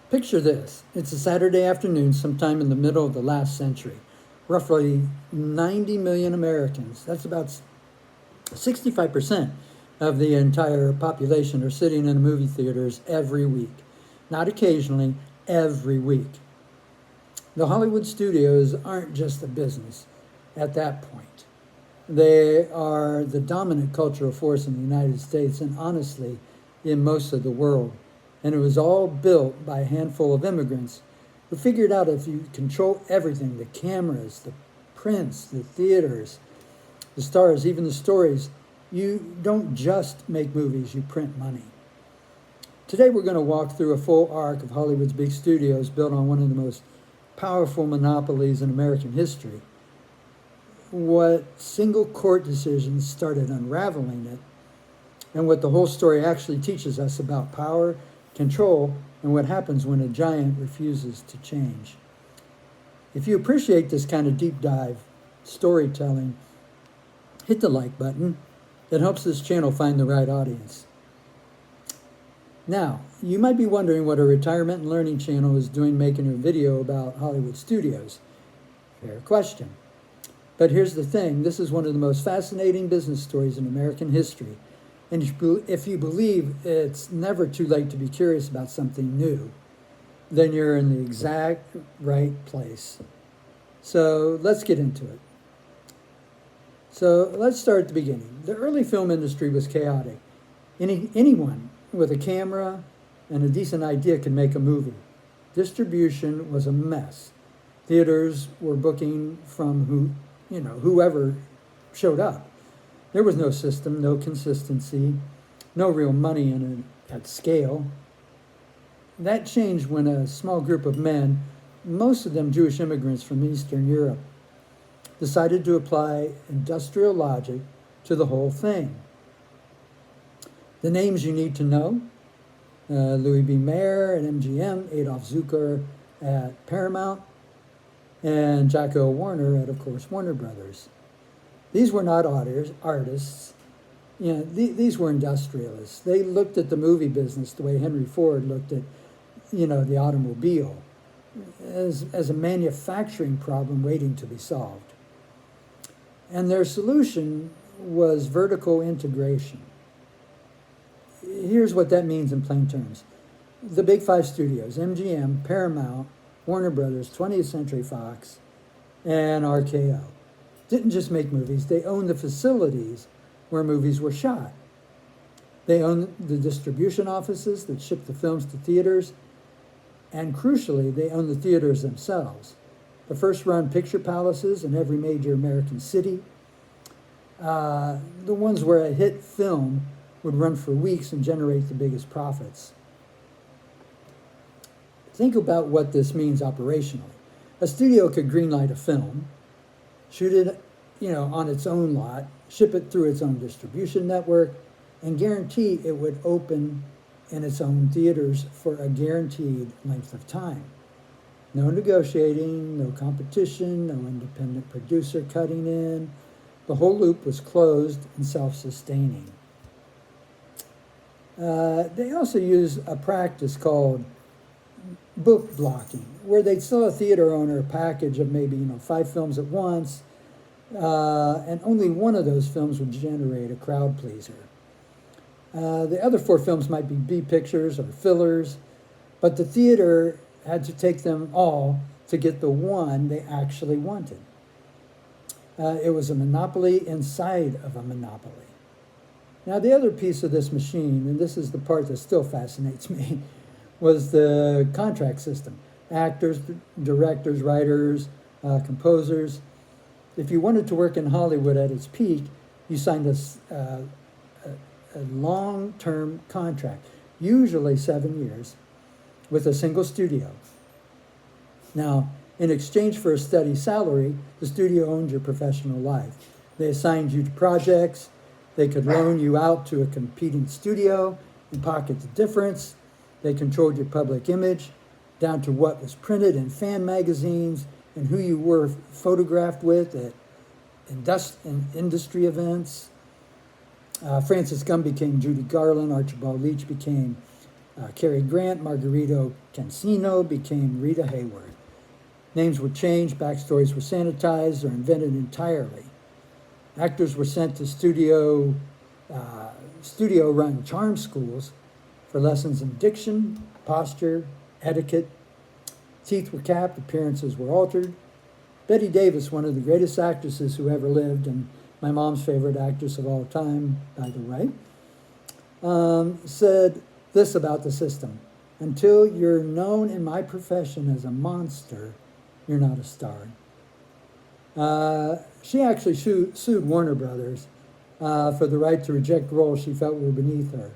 Picture this. It's a Saturday afternoon sometime in the middle of the last century. Roughly 90 million Americans, that's about 65% of the entire population, are sitting in movie theaters every week. Not occasionally, every week. The Hollywood studios aren't just a business at that point. They are the dominant cultural force in the United States and honestly in most of the world. And it was all built by a handful of immigrants who figured out if you control everything, the cameras, the prints, the theaters, the stars, even the stories, you don't just make movies, you print money. Today we're going to walk through a full arc of Hollywood's big studios built on one of the most powerful monopolies in American history. What single court decisions started unraveling it, and what the whole story actually teaches us about power, control, and what happens when a giant refuses to change. If you appreciate this kind of deep dive storytelling, hit the like button. It helps this channel find the right audience. Now, you might be wondering what a retirement and learning channel is doing making a video about Hollywood studios. Fair question. But here's the thing, this is one of the most fascinating business stories in American history. And if you believe it's never too late to be curious about something new, then you're in the exact right place. So let's get into it. So let's start at the beginning. The early film industry was chaotic. Anyone with a camera and a decent idea could make a movie. Distribution was a mess. Theaters were booking from whoever showed up. There was no system, no consistency, no real money in it at scale. That changed when a small group of men, most of them Jewish immigrants from Eastern Europe, decided to apply industrial logic to the whole thing. The names you need to know, Louis B. Mayer at MGM, Adolf Zucker at Paramount, and Jack O. Warner at, of course, Warner Brothers. These were not artists. These were industrialists. They looked at the movie business the way Henry Ford looked at, the automobile, as a manufacturing problem waiting to be solved. And their solution was vertical integration. Here's what that means in plain terms. The big five studios, MGM, Paramount, Warner Brothers, 20th Century Fox, and RKO, didn't just make movies, they owned the facilities where movies were shot. They owned the distribution offices that shipped the films to theaters, and crucially, they owned the theaters themselves. The first-run picture palaces in every major American city, the ones where a hit film would run for weeks and generate the biggest profits. Think about what this means operationally. A studio could greenlight a film, shoot it, on its own lot, ship it through its own distribution network, and guarantee it would open in its own theaters for a guaranteed length of time. No negotiating, no competition, no independent producer cutting in. The whole loop was closed and self-sustaining. They also use a practice called book blocking, where they'd sell a theater owner a package of maybe 5 films at once, and only one of those films would generate a crowd pleaser. The other 4 films might be B pictures or fillers, but the theater had to take them all to get the one they actually wanted. It was a monopoly inside of a monopoly. Now, the other piece of this machine, and this is the part that still fascinates me, was the contract system. Actors, directors, writers, composers. If you wanted to work in Hollywood at its peak, you signed a long-term contract, usually 7 years, with a single studio. Now, in exchange for a steady salary, the studio owned your professional life. They assigned you to projects. They could loan you out to a competing studio and pocket the difference. They controlled your public image, down to what was printed in fan magazines and who you were photographed with at industry events. Francis Gumb became Judy Garland. Archibald Leach became Cary Grant, Margarito Cancino became Rita Hayworth. Names were changed, backstories were sanitized or invented entirely. Actors were sent to studio-run charm schools for lessons in diction, posture, etiquette. Teeth were capped, appearances were altered. Bette Davis, one of the greatest actresses who ever lived, and my mom's favorite actress of all time, by the way, said this about the system: until you're known in my profession as a monster, you're not a star. She actually sued Warner Brothers for the right to reject roles she felt were beneath her.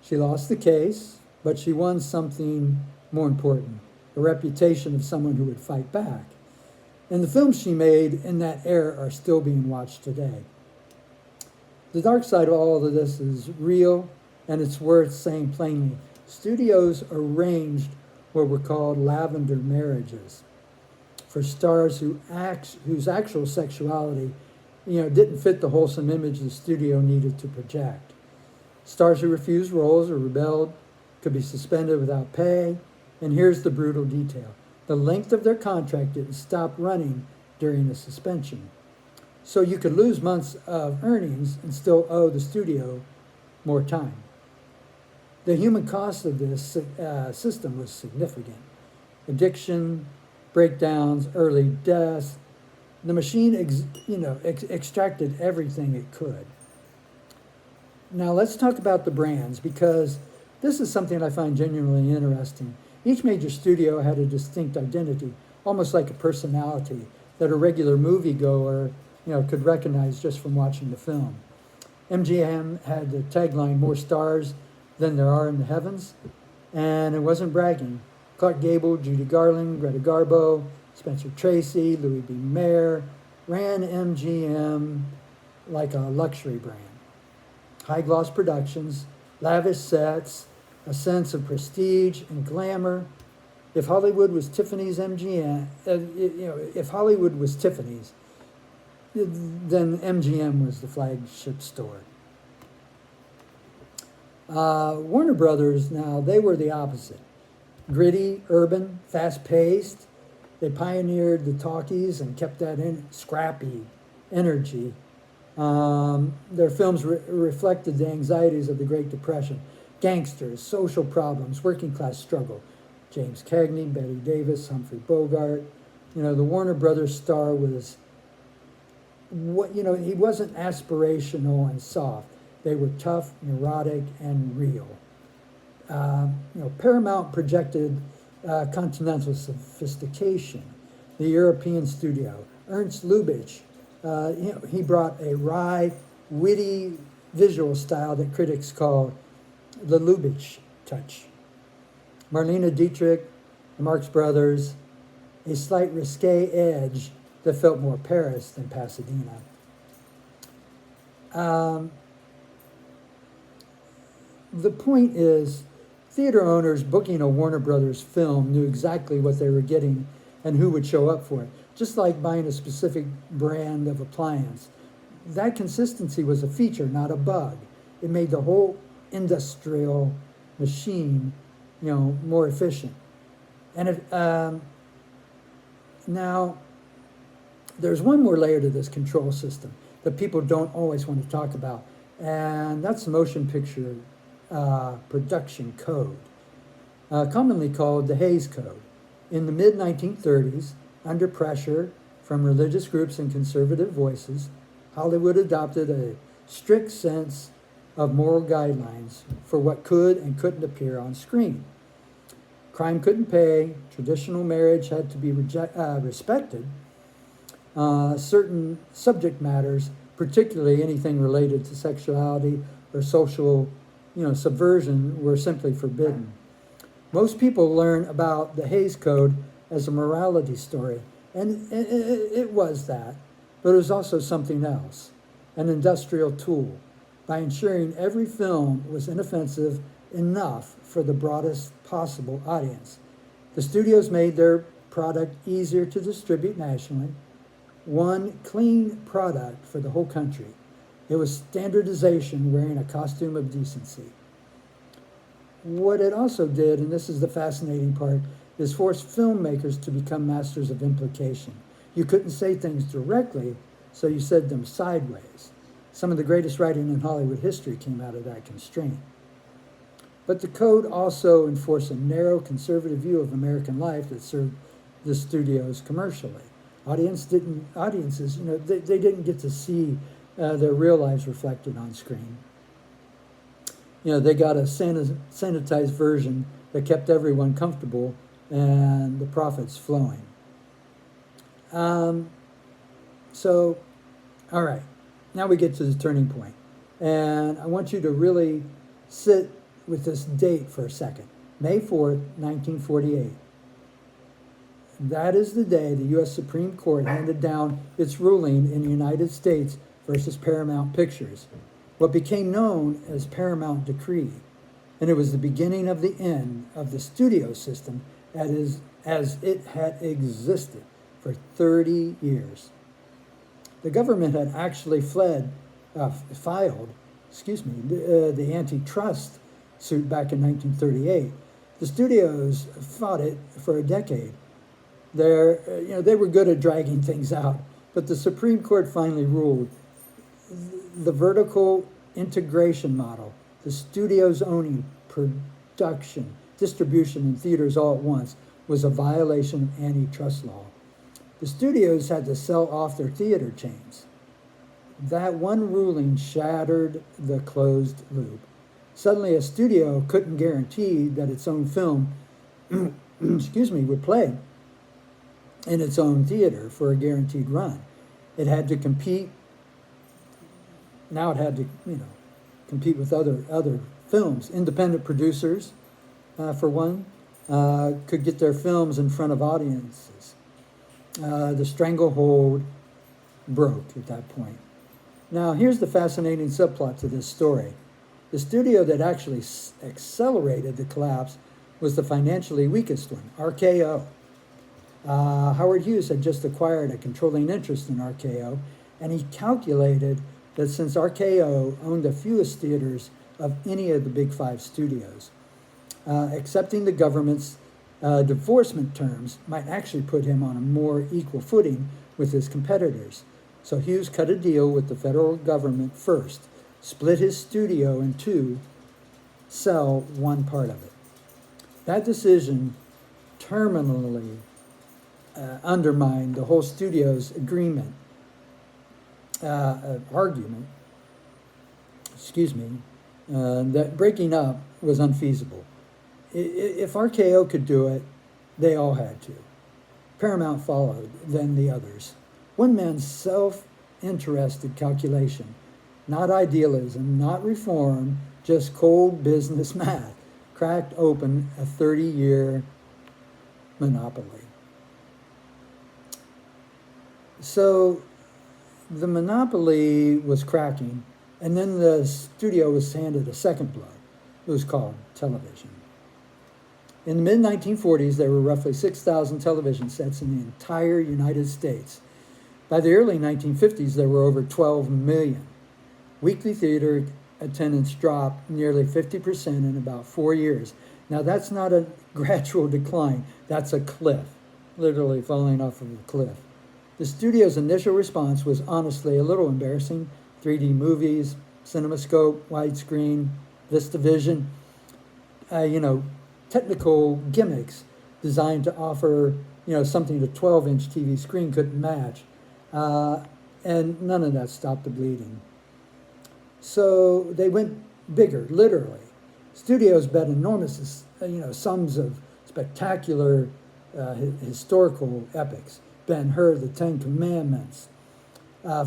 She lost the case, but she won something more important: a reputation of someone who would fight back. And the films she made in that era are still being watched today. The dark side of all of this is real, and it's worth saying plainly. Studios arranged what were called lavender marriages for stars whose actual sexuality, didn't fit the wholesome image the studio needed to project. Stars who refused roles or rebelled could be suspended without pay. And here's the brutal detail: the length of their contract didn't stop running during the suspension. So you could lose months of earnings and still owe the studio more time. The human cost of this system was significant. Addiction, breakdowns, early deaths. The machine, extracted everything it could. Now let's talk about the brands, because this is something I find genuinely interesting. Each major studio had a distinct identity, almost like a personality that a regular moviegoer, could recognize just from watching the film. MGM had the tagline, "More stars than there are in the heavens," and it wasn't bragging. Clark Gable, Judy Garland, Greta Garbo, Spencer Tracy, Louis B. Mayer ran MGM like a luxury brand. High-gloss productions, lavish sets, a sense of prestige and glamour. If Hollywood was Tiffany's if Hollywood was Tiffany's, then MGM was the flagship store. Warner Brothers, now, they were the opposite. Gritty, urban, fast-paced. They pioneered the talkies and kept that scrappy energy. Their films reflected the anxieties of the Great Depression: gangsters, social problems, working-class struggle. James Cagney, Bette Davis, Humphrey Bogart. The Warner Brothers star was, he wasn't aspirational and soft. They were tough, neurotic, and real. Paramount projected continental sophistication. The European studio, Ernst Lubitsch, he brought a wry, witty visual style that critics call the Lubitsch touch. Marlene Dietrich, the Marx Brothers, a slight risque edge that felt more Paris than Pasadena. The point is, theater owners booking a Warner Brothers film knew exactly what they were getting and who would show up for it, just like buying a specific brand of appliance. That consistency was a feature, not a bug. It made the whole industrial machine, more efficient. And now, there's one more layer to this control system that people don't always want to talk about, and that's the motion picture production code, commonly called the Hays Code. In the mid-1930s, under pressure from religious groups and conservative voices, Hollywood adopted a strict sense of moral guidelines for what could and couldn't appear on screen. Crime couldn't pay, traditional marriage had to be respected, certain subject matters, particularly anything related to sexuality or social subversion, were simply forbidden. Most people learn about the Hays Code as a morality story, and it was that, but it was also something else, an industrial tool, by ensuring every film was inoffensive enough for the broadest possible audience. The studios made their product easier to distribute nationally, one clean product for the whole country. It was standardization wearing a costume of decency. What it also did, and this is the fascinating part, is force filmmakers to become masters of implication. You couldn't say things directly, so you said them sideways. Some of the greatest writing in Hollywood history came out of that constraint. But the code also enforced a narrow, conservative view of American life that served the studios commercially. Audiences, they didn't get to see their real lives reflected on screen. They got a sanitized version that kept everyone comfortable and the profits flowing. So, all right, now we get to the turning point. And I want you to really sit with this date for a second. May 4th, 1948. That is the day the U.S. Supreme Court handed down its ruling in the United States versus Paramount Pictures, what became known as Paramount Decree. And it was the beginning of the end of the studio system as it had existed for 30 years. The government had actually filed the antitrust suit back in 1938. The studios fought it for a decade. They were good at dragging things out, but the Supreme Court finally ruled the vertical integration model, the studios owning production, distribution, and theaters all at once, was a violation of antitrust law. The studios had to sell off their theater chains. That one ruling shattered the closed loop. Suddenly, a studio couldn't guarantee that its own film would play in its own theater for a guaranteed run. It had to compete. Now it had to, compete with other films. Independent producers, for one, could get their films in front of audiences. The stranglehold broke at that point. Now, here's the fascinating subplot to this story. The studio that actually accelerated the collapse was the financially weakest one, RKO. Howard Hughes had just acquired a controlling interest in RKO, and he calculated that since RKO owned the fewest theaters of any of the big five studios, accepting the government's divorcement terms might actually put him on a more equal footing with his competitors. So Hughes cut a deal with the federal government first, split his studio in two, sell one part of it. That decision terminally undermined the whole studio's argument, that breaking up was unfeasible. If RKO could do it, they all had to. Paramount followed, then the others. One man's self-interested calculation, not idealism, not reform, just cold business math, cracked open a 30-year monopoly. So the monopoly was cracking, and then the studio was handed a second blow. It was called television. In the mid-1940s, there were roughly 6,000 television sets in the entire United States. By the early 1950s, there were over 12 million. Weekly theater attendance dropped nearly 50% in about 4 years. Now, that's not a gradual decline. That's a cliff, literally falling off of a cliff. The studio's initial response was honestly a little embarrassing. 3D movies, CinemaScope, widescreen, VistaVision, technical gimmicks designed to offer, something a 12-inch TV screen couldn't match. And none of that stopped the bleeding. So they went bigger, literally. Studios bet enormous, sums of spectacular historical epics. Ben-Hur, The Ten Commandments,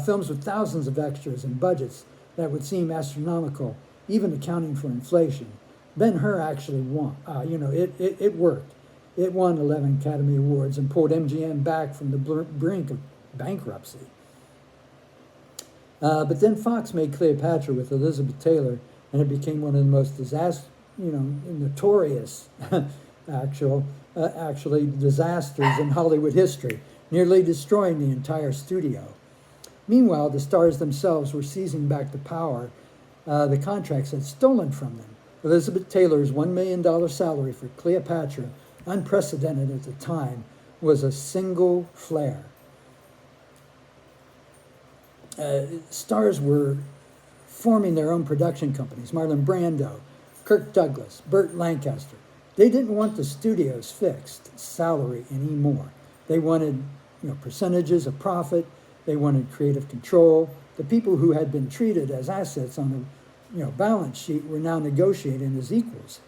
films with thousands of extras and budgets that would seem astronomical, even accounting for inflation. Ben-Hur actually won. It worked. It won 11 Academy Awards and pulled MGM back from the brink of bankruptcy. But then Fox made Cleopatra with Elizabeth Taylor, and it became one of the most notorious, actually disasters in Hollywood history, nearly destroying the entire studio. Meanwhile, the stars themselves were seizing back the power the contracts had stolen from them. Elizabeth Taylor's $1 million salary for Cleopatra, unprecedented at the time, was a single flare. Stars were forming their own production companies. Marlon Brando, Kirk Douglas, Burt Lancaster. They didn't want the studio's fixed salary anymore. They wanted, percentages of profit. They wanted creative control. The people who had been treated as assets on the, balance sheet were now negotiating as equals.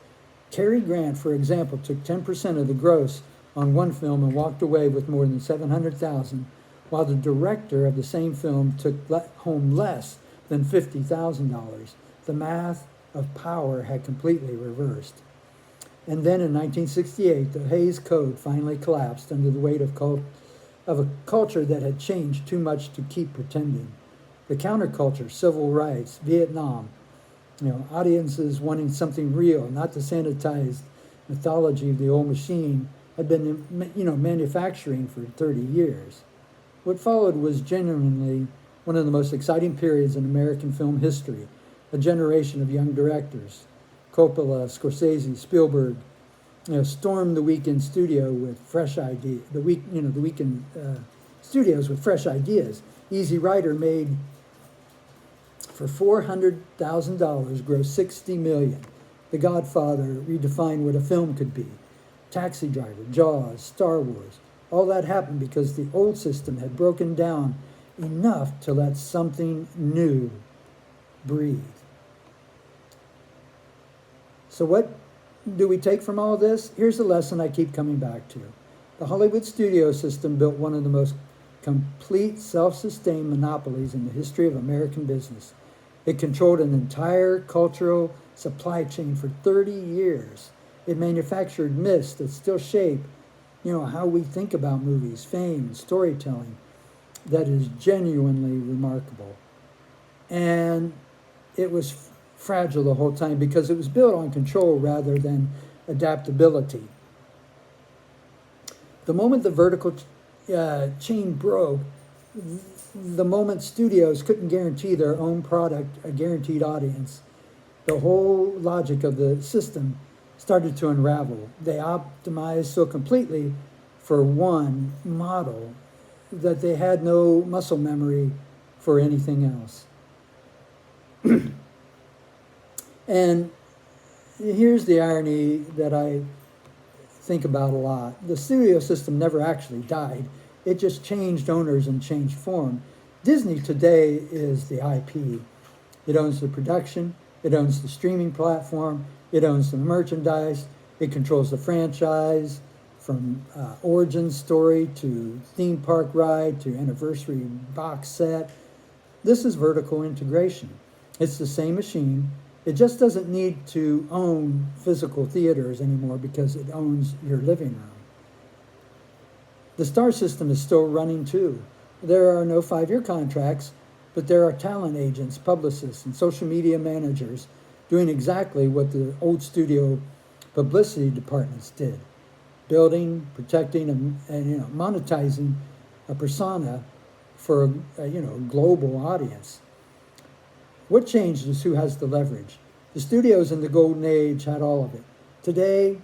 Cary Grant, for example, took 10% of the gross on one film and walked away with more than $700,000, while the director of the same film took home less than $50,000. The math of power had completely reversed. And then in 1968, the Hays Code finally collapsed under the weight of a culture that had changed too much to keep pretending. The counterculture, civil rights, Vietnam, audiences wanting something real, not the sanitized mythology of the old machine, had been, manufacturing for 30 years. What followed was genuinely one of the most exciting periods in American film history. A generation of young directors, Coppola, Scorsese, Spielberg, stormed the weekend studio with fresh ideas. The weekend studios with fresh ideas. Easy Rider made for $400,000, grossed $60 million. The Godfather redefined what a film could be. Taxi Driver, Jaws, Star Wars. All that happened because the old system had broken down enough to let something new breathe. So what do we take from all this? Here's the lesson I keep coming back to. The Hollywood studio system built one of the most complete self-sustained monopolies in the history of American business. It controlled an entire cultural supply chain for 30 years. It manufactured myths that still shape, how we think about movies, fame, and storytelling. That is genuinely remarkable. And it was fragile the whole time because it was built on control rather than adaptability. The moment the vertical chain broke, the moment studios couldn't guarantee their own product a guaranteed audience, the whole logic of the system started to unravel. They optimized so completely for one model that they had no muscle memory for anything else. And here's the irony that I think about a lot. The studio system never actually died. It just changed owners and changed form. Disney today is the IP. It owns the production. It owns the streaming platform. It owns the merchandise. It controls the franchise, from origin story to theme park ride to anniversary box set. This is vertical integration. It's the same machine. It just doesn't need to own physical theaters anymore because it owns your living room. The star system is still running too. There are no 5-year contracts, but there are talent agents, publicists, and social media managers doing exactly what the old studio publicity departments did. Building, protecting, and monetizing a persona for a global audience. What changed is who has the leverage. The studios in the golden age had all of it. Today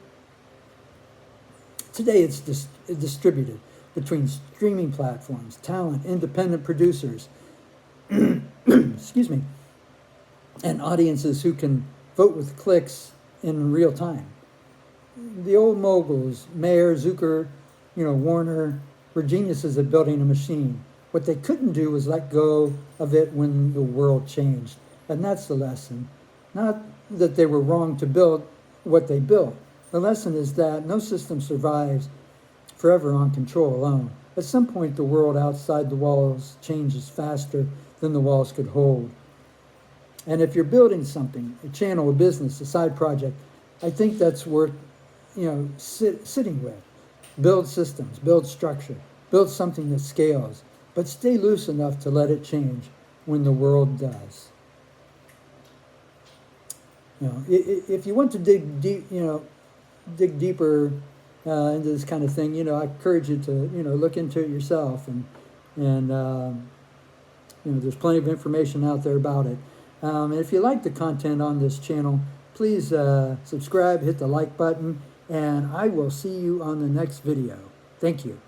it's distributed between streaming platforms, talent, independent producers, excuse me, and audiences who can vote with clicks in real time. The old moguls, Mayer, Zucker, Warner, were geniuses at building a machine. What they couldn't do was let go of it when the world changed. And that's the lesson. Not that they were wrong to build what they built. The lesson is that no system survives forever on control alone. At some point, the world outside the walls changes faster than the walls could hold. And if you're building something, a channel, a business, a side project, I think that's worth sitting with. Build systems, build structure, build something that scales, but stay loose enough to let it change when the world does. If you want to dig deeper into this kind of thing, I encourage you to look into it yourself, and there's plenty of information out there about it. And if you like the content on this channel, please subscribe, hit the like button, and I will see you on the next video. Thank you.